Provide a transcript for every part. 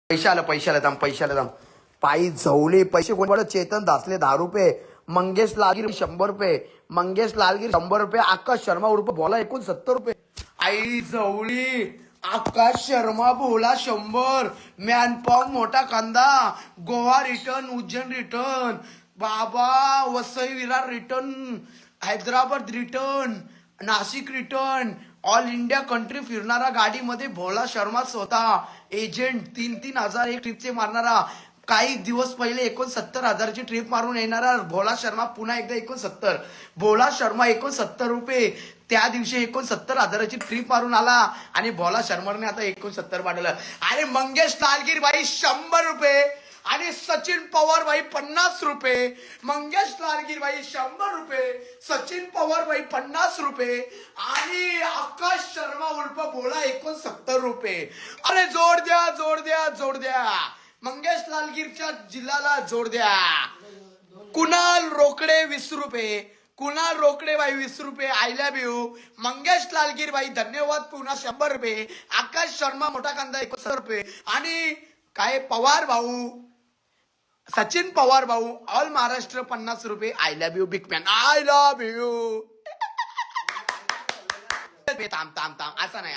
पैशाला दाम पायी झवले पैसे कोण पडत चेतन दासले 10 रुपये, मंगेश लालगिरी 100 रुपये, मंगेश लालगिरी 100 रुपये, आकाश शर्मा उर्फ बोला 69 रुपये, आई झवली आकाश शर्मा बोला 100, मॅनपॉम मोठा कांदा, गोवा रिटर्न, उज्जैन रिटर्न, बाबा Vasai Virar return, Hyderabad return, Nashik return, all India country फिरणारा गाडीमध्ये भोला शर्मा स्वतः एजंट 3,000 एक ट्रिपचे मारणारा, काही दिवस पहिले 69,000ची ट्रिप मारून येणारा भोला शर्मा पुन्हा एकदा 69, भोला शर्मा 69 रुपये, त्या दिवशी 69,000ची ट्रिप मारून आला आणि भोला शर्माने आता 69 पाठवलं. अरे मंगेश लालगिरी भाई 100 रुपये आणि सचिन पवार भाई 50 रुपये, मंगेश लालगिरी भाई 100 रुपये, सचिन पवार भाई 50 रुपये आणि आकाश शर्मा उर्फ भोला 69 रुपये. अरे जोड द्या मंगेश लालगिरीच्या जिल्ह्याला जोड द्या. कुणाल रोकडे 20 रुपये, कुणाल रोकडे भाई 20 रुपये, I love you. Mangesh Lalgiri भाई धन्यवाद पुन्हा 100 रुपये, आकाश शर्मा मोठा कांदा 71 रुपये आणि काय पवार भाऊ सचिन पवार भाऊ ऑल महाराष्ट्र 50 रुपये. I love you big man, I love you. थांब असं नाही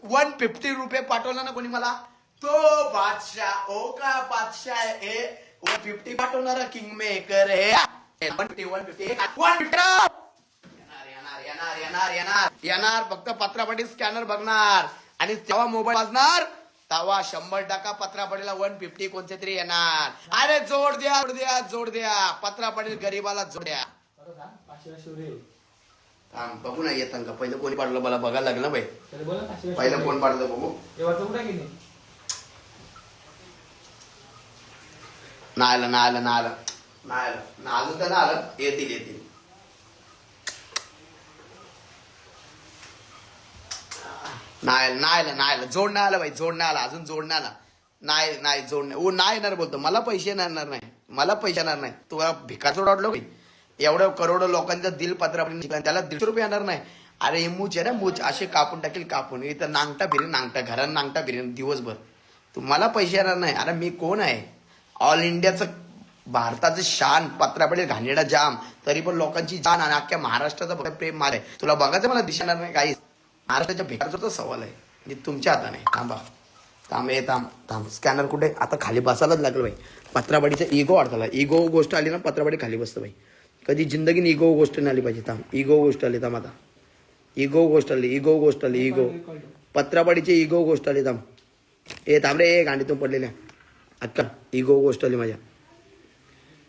150 रुपये पाठवला ना कोणी मला, तो बादशाह ओ का बादशाह ए 150 पाठवणारा किंग मेकर आहे. 150 येणार फक्त पत्रापाटी स्कॅनर बघणार आणि तेव्हा मोबाईल वाजणार, तेव्हा 100% पत्रापाटीला 150 कोणते तरी येणार. अरे जोड द्या पत्रापाटी गरीबाला जोड द्या. बघू ना येतं का पहिलं कोणी पाडलं मला बघायला लागलं भाई, पहिलं कोण पाडलं बघू. नाही आलं येतील नाही जोड नाही आलं भाई, जोड नाही आला अजून, जोड नाही आला. नाही जोड नाही येणार बोलतो. मला पैसे येणार नाही. तुला भिकाचं वाटलं भाई, एवढं करोड लोकांचं दिल पत्रापाटी त्याला 150 रुपये येणार नाही. अरे हे मूच आहे ना, मूच असे कापून टाकेल इथं नांगटा घरात नांगटा फिरेन दिवसभर. तुम्हाला पैसे येणार नाही. अरे मी कोण आहे, ऑल इंडियाचं भारताचं शान, पत्रापाटी घाणेरडा जाम, तरी पण लोकांची जान आणि अख्ख्या महाराष्ट्राचा प्रेम मार आहे. तुला बघायचं मला दिसणार नाही काही. महाराष्ट्राच्या भिकारचा सवाल आहे म्हणजे तुमच्या हाताने. थांब स्कॅनर कुठे, आता खाली बसायलाच लागलं भाई. पत्रापाटीचा इगो वाढताला, इगो गोष्ट आली ना पत्रापाटी खाली बसतं भाई. कधी जिंदगीने इगो गोष्ट नाही आली पाहिजे. इगो गोष्ट आली आता, इगो गोष्ट आली पत्रापाटीची इगो गोष्ट आली. थांब रे गांडीतून पडलेल्या अक्का, इगो गोष्ट आली माझ्या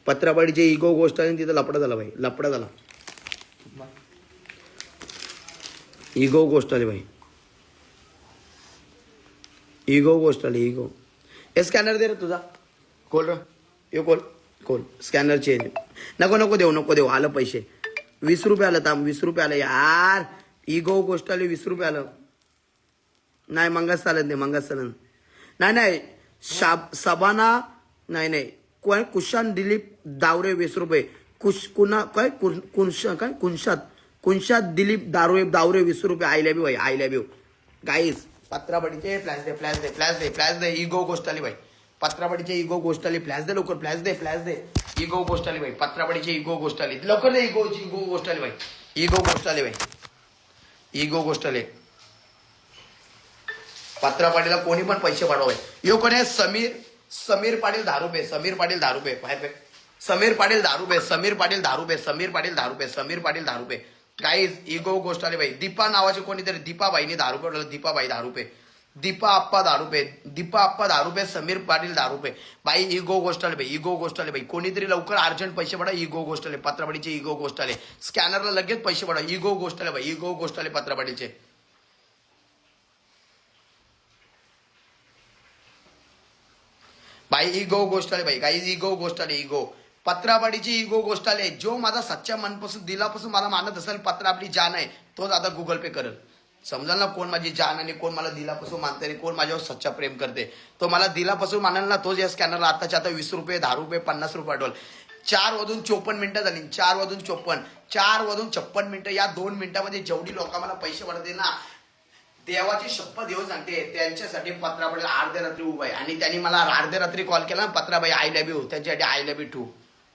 पत्रापाटीची इगो गोष्ट आली. तिथं लपडा झाला भाई, इगो गोष्ट आली भाई, इगो गोष्ट आली. हे स्कॅनर दे रे तुझा, खोल खोल स्कॅनर चेंज. नको देऊ आलं पैसे 20 रुपये आलं. 20 रुपये आलं यार, इगो गोष्ट आली 20 रुपये आलं. नाही मंगस चालत नाही. सबाना नाही कुशान दिलीप दावरे 20 रुपये, कुंशात दिलीप दावरे 20 रुपये. I love you guys. पत्रापाटीचे फ्लॅश दे इगो गोष्ट आली भाई. पत्रापाटीचे इगो गोष्ट आली, फ्लॅश दे लवकर, फ्लॅश दे इगो गोष्ट आली भाई. पत्रापाटीची इगो गोष्ट आली लवकर दे, इगो गोष्ट आली भाई. इगो गोष्ट आली. पत्रापाटीला कोणी पण पैसे पाठवाय. यो कोण आहे, समीर पाटील 10 रुपये, समीर पाटील 10 रुपये. गाईज इगो गोष्ट आली भाई. दीपा नावाचे कोणीतरी, दीपा बाईने 10 रुपये, दीपा बाई 10 रुपये, दीपा आप्पा 10 रुपये, समीर पाटील 10 रुपये. बाई इगो गोष्ट आली भाई. कोणीतरी लवकर अर्जंट पैसे पडा. इगो गोष्ट आले पत्रापाटीचे, इगो गोष्ट आले. स्कॅनरला लगेच पैसे पडा. इगो गोष्ट आले भाई, इगो गोष्ट आले पत्रापाटीचे. भाई इगो गोष्ट आली भाई. गाईज इगो गोष्ट आली. पत्रापाटीची इगो गोष्ट आली. जो माझा सच्च्या मनपासून दिलापासून मला मानत असेल पत्र आपली जान आहे, तोच आता गुगल पे करेल. समजाल ना कोण माझी जान आणि कोण मला दिलापासून मानते आणि कोण माझ्यावर सच्चा प्रेम करते. तो मला दिलापासून मानेल ना, तोच या स्कॅनरला आताच्या आता 20 रुपये, 10 रुपये, 50 रुपये पाठवल. 4:54 झाली. 4:54 4:56 या 2 मिनिटामध्ये जेवढी लोक मला पैसे पडतील ना, देवाची शपथ देऊन सांगते त्यांच्यासाठी पत्रा पडेल अर्ध्या रात्री उभा आहे आणि त्यांनी मला अर्ध्या रात्री कॉल केला पत्राबाई आय लव्ह यू त्यांच्यासाठी आय लव्ह यू टू.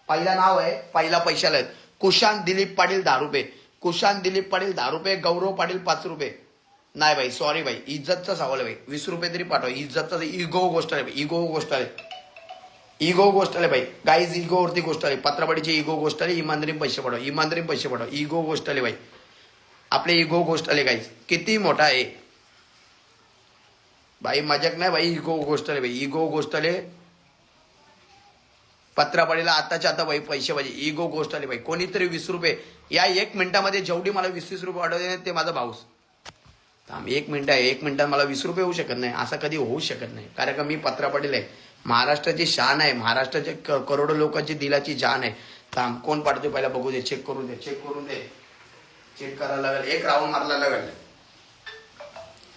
पहिला नाव आहे पहिला पैशाला आहे कुशांत दिलीप पाटील 10 रुपये. कुशांत दिलीप पाटील 10 रुपये. गौरव पाटील 5 रुपये. नाही भाई सॉरी भाई इज्जतचा सवाल आहे भाई 20 रुपये तरी पाठवा. इज्जतचा इगो गोष्ट आहे इगो गोष्ट आहे इगो गोष्ट आले भाई गाईज इगोवरती गोष्ट आली पत्रापाडीची इगो गोष्ट आली. इमानदारीने पैसे पाठवा इमानदारीने पैसे पाठवा इगो गोष्ट आले भाई आपले इगो गोष्ट आले गाईज किती मोठा आहे भाई मजाक नाही भाई इगो गोष्ट आले भाई इगो गोष्ट आले पत्रापाडीला आताच्या आता भाई पैसे पाहिजे इगो गोष्ट आली भाई कोणीतरी 20 रुपये या 1 मिनिटामध्ये जेवढी मला 20-20 रुपये वाढवले ते माझा भाऊस. थांब 1 मिनिट आहे 1 मिनिटात मला 20 रुपये होऊ शकत नाही असं कधी होऊ शकत नाही कारण का मी पत्रापाडील आहे महाराष्ट्राची शान आहे महाराष्ट्राच्या करोडो लोकांची दिलाची जान आहे. थांब कोण पाठवते पहिला बघू दे चेक करून दे चेक करून दे चेक करायला लागेल 1 राऊंड मारला लागेल.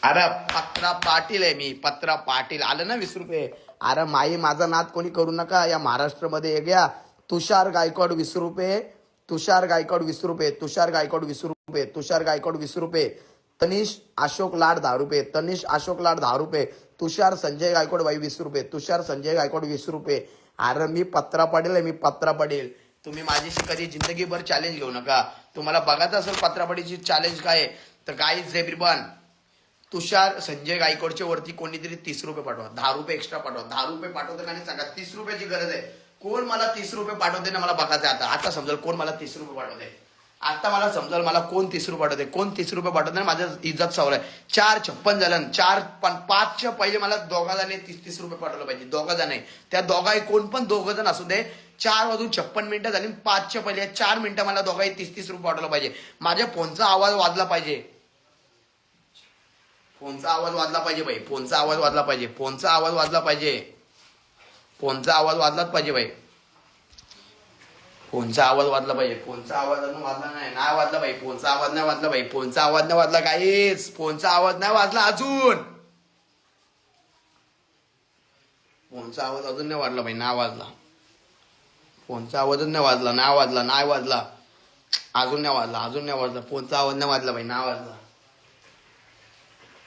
अरे पत्रा पाटील आहे मी पत्रा पाटील आलं ना 20 रुपये. अरे माई माझा नाद कोणी करू नका या महाराष्ट्रामध्ये एक या तुषार गायकवाड 20 रुपये. तुषार गायकवाड 20 रुपये. तुषार गायकवाड 20 रुपये. तुषार गायकवाड 20 रुपये. तनिष अशोक लाड 10 रुपये. तनिष अशोक लाड 10 रुपये. तुषार संजय गायकवाड बाई 20 रुपये. तुषार संजय गायकवाड 20 रुपये. अरे मी पत्रा पाटील आहे मी पत्रा पाटील. तुम्ही माझ्याशी कधी जिंदगीभर चॅलेंज घेऊ नका. तुम्हाला बघायचं असेल पत्रापाडीची चॅलेंज काय आहे तर गाईज एव्हरीवन तुषार संजय गायकवाडच्या वरती कोणीतरी 30 रुपये पाठवा 10 रुपये एक्स्ट्रा पाठवा 10 रुपये पाठवतं का नाही सांगा 30 रुपयाची गरज आहे. कोण मला 30 रुपये पाठवते ना मला बघायचं आता आता समजेल कोण मला 30 रुपये पाठवते. आता मला समजेल मला कोण 30 रुपये पाठवते कोण 30 रुपये पाठवते माझ्या इज्जत सवल आहे. 4:56 झालं 4:05च्या पहिले मला दोघा जणांनी 30 रुपये पाठवलं पाहिजे दोघा जण त्या दोघाही कोण पण दोघं जण असू दे 4:56 झाली 5च्या पहिले 4 मिनिटं मला दोघाही 30 रुपये पाठवलं पाहिजे. माझ्या फोनचा आवाज वाजला पाहिजे फोनचा आवाज वाजला पाहिजे भाई फोनचा आवाज वाजला पाहिजे फोनचा आवाज वाजला पाहिजे फोनचा आवाज वाजलाच पाहिजे भाई फोनचा आवाज वाजला पाहिजे फोनचा आवाज अजून वाजला नाही वाजला भाई फोनचा आवाज नाही वाजला भाई फोनचा आवाज नाही वाजला काहीच फोनचा आवाज नाही वाजला अजून फोनचा आवाज अजून नाही वाजला भाई नाही वाजला फोनचा आवाजच नाही वाजला नाही वाजला अजून नाही वाजला फोनचा आवाज नाही वाजला भाई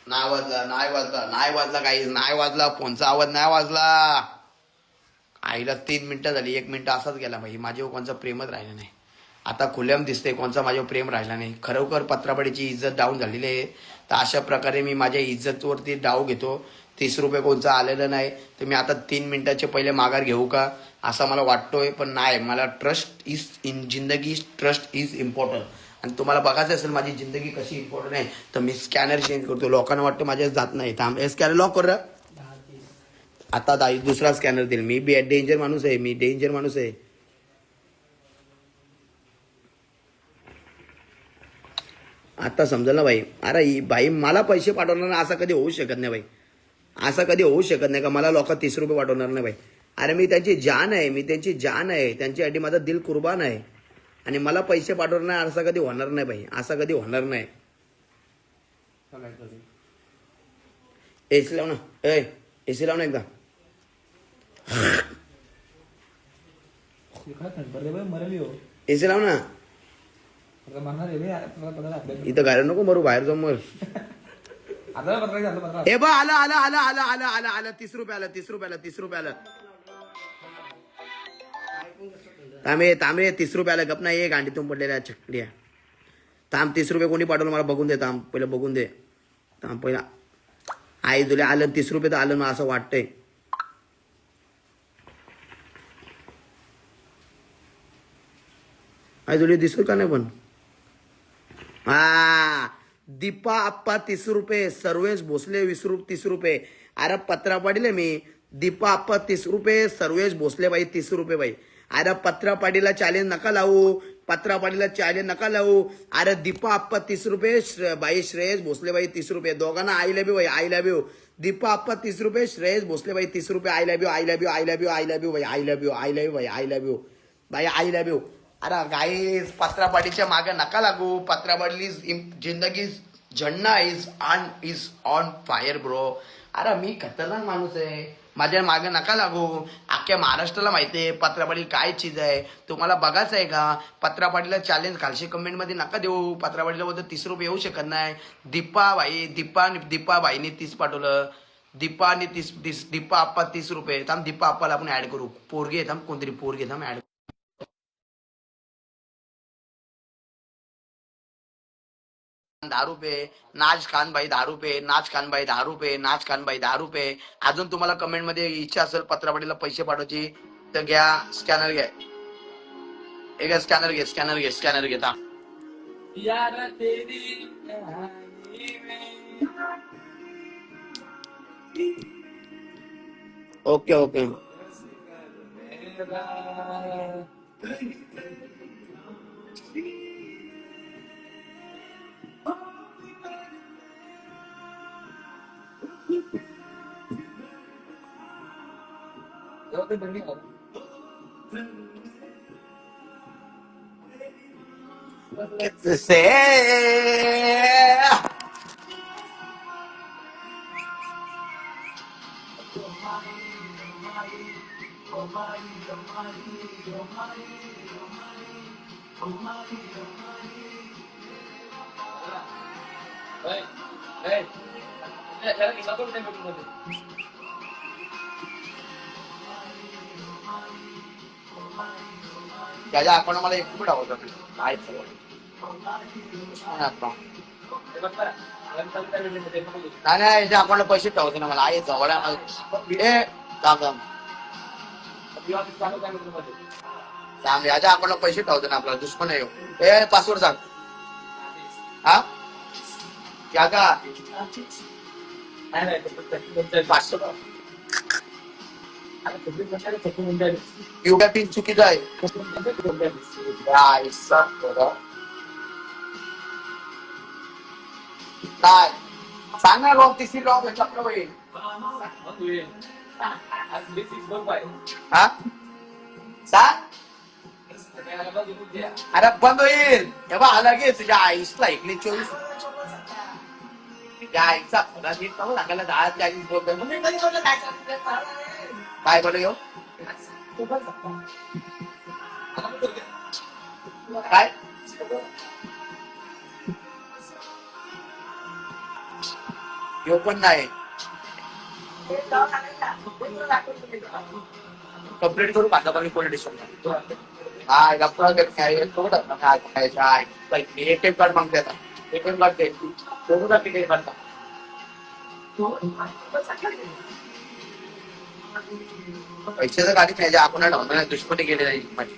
नाही वाजला काहीच नाही वाजला फोनचा आवाज नाही वाजला. आईला 3 मिनिटं झाली 1 मिनिट असाच गेला भाई माझ्यावर कोणचा प्रेमच राहिला नाही. आता खुल्याम दिसते कोणचा माझ्यावर प्रेम राहिला नाही. खरोखर पत्रापाडीची इज्जत डाऊन झालेली आहे. तर अशा प्रकारे मी माझ्या इज्जतवरती डाव घेतो. 30 रुपये कोणचा आलेलं नाही तर मी आता 3 मिनिटाचे पहिले माघार घेऊ का असं मला वाटतोय पण नाही. मला ट्रस्ट इज इन जिंदगी ट्रस्ट इज इम्पॉर्टंट आणि तुम्हाला बघायचं असेल माझी जिंदगी कशी इम्पॉर्टंट आहे तर मी स्कॅनर चेंज करतो. लोकांना वाटतं माझ्याच जात नाही थांब स्कॅनर लॉक कर आता दुसरा स्कॅनर देईल. मी डेंजर माणूस आहे मी डेंजर माणूस आहे. आता समजलं ना भाई. अरे भाई मला पैसे पाठवणार नाही असं कधी होऊ शकत नाही भाई असं कधी होऊ शकत नाही का मला लोक 30 रुपये पाठवणार नाही भाई. अरे मी त्यांची जान आहे मी त्यांची जान आहे त्यांच्यासाठी माझा दिल कुर्बान आहे आणि मला पैसे पाठवणार नाही असं कधी होणार नाही भाई असं कधी होणार नाही. एसी लाव ना एसी लाव ना एकदा एसी लाव ना इथं गाड्या नको मरू बाहेर जाऊन मर. हे बा आला आला आला आला आला आला आला 30 रुपये आला 30 रुपये आला 30 रुपये आला तांबे 30 रुपये आला गप ना ये गांडीतून पडलेल्या छकड्या थांब 30 रुपये कोणी पाठवलं मला बघून दे थांब पहिलं बघून दे थांब पहिला आई तुला आलं 30 रुपये तर आलं ना असं वाटतंय. आई तुला दिसतो का नाही पण हा दीपा आप्पा 30 रुपये सर्वेश भोसले 30 रुपये. अरे पत्रा पाडील मी दीपा आप्पा 30 रुपये सर्वेश भोसले बाई 30 रुपये बाई. अरे पत्रा पाडीला चॅलेंज नका लावू पत्रा पाडीला चॅलेंज नका लावू. अरे दीपा आप्पा 30 रुपये बाई श्रेयस भोसले बाई 30 रुपये दोघांना आई love you bye I love you. Deepa Appa 30 रुपये श्रेयस भोसले बाई 30 रुपये I love you I love you I love you I love you bye I love you I love you bye I love you bye I love you. अरे guys पत्रापाडीच्या मागे नका लागू. पत्रापाडली जिंदगी झंडा is on fire bro. अरे मी खतरनाक माणूस आहे माझ्या मागे नका लागू. अख्ख्या महाराष्ट्राला माहितीये पत्रापाटील काय चीज आहे. तुम्हाला बघायचं आहे का? पत्रापाटीलला चॅलेंज खालशी कमेंट मध्ये नका देऊ. पत्रापाटीलला बोलतो 30 रुपये येऊ शकत नाही. दीपा बाईने 30 पाठवलं. दीपा आप्पा 30 रुपये. थांब दीपा आप्पाला आपण ऍड करू. पोरगी आहे थांब, कोणतरी पोरगी आहे थांब ऍड. ₹10. नाच खान भाई ₹10. नाच खान भाई ₹10. नाच खान भाई ₹10. अजून तुम्हाला कमेंट मध्ये इच्छा असेल पत्रापाटीला पैसे पाठवायची तर घ्या. स्कॅनर घ्या. हे घ्या स्कॅनर घे थांब. Okay okay. से त्याच्या आपण मला एक रुपये टाकतो काय सगळं. नाही याच्या अकाउंटला पैसे टाकते ना मला आहे जवळ सांग याच्या अकाउंटला पैसे टाकते ना आपल्याला दुश्मन आहे. ए पासवर्ड सांग. हा क्या का 500 एवढ्या पिन चुकीचं आहे. काय सांग ना रॉंग तिसरी रॉंग चक्र होईल. हा सांग. अरे बंद होईल हे बा अलगे तुझ्या आईसला 24 तुझ्या आईचा सांगायला 10-40 बोलतोय. काय बोल येऊ काय येऊ पण नाही. कंप्लीट करू आता पण पोलीस स्टेशन. हा एटीएम कार्ड मागते आता. एटीएम कार्ड दे तिकीट काढता. पैशाचं गाडी पाहिजे आपण ढवणार दुश्मनी गेले नाही माझी.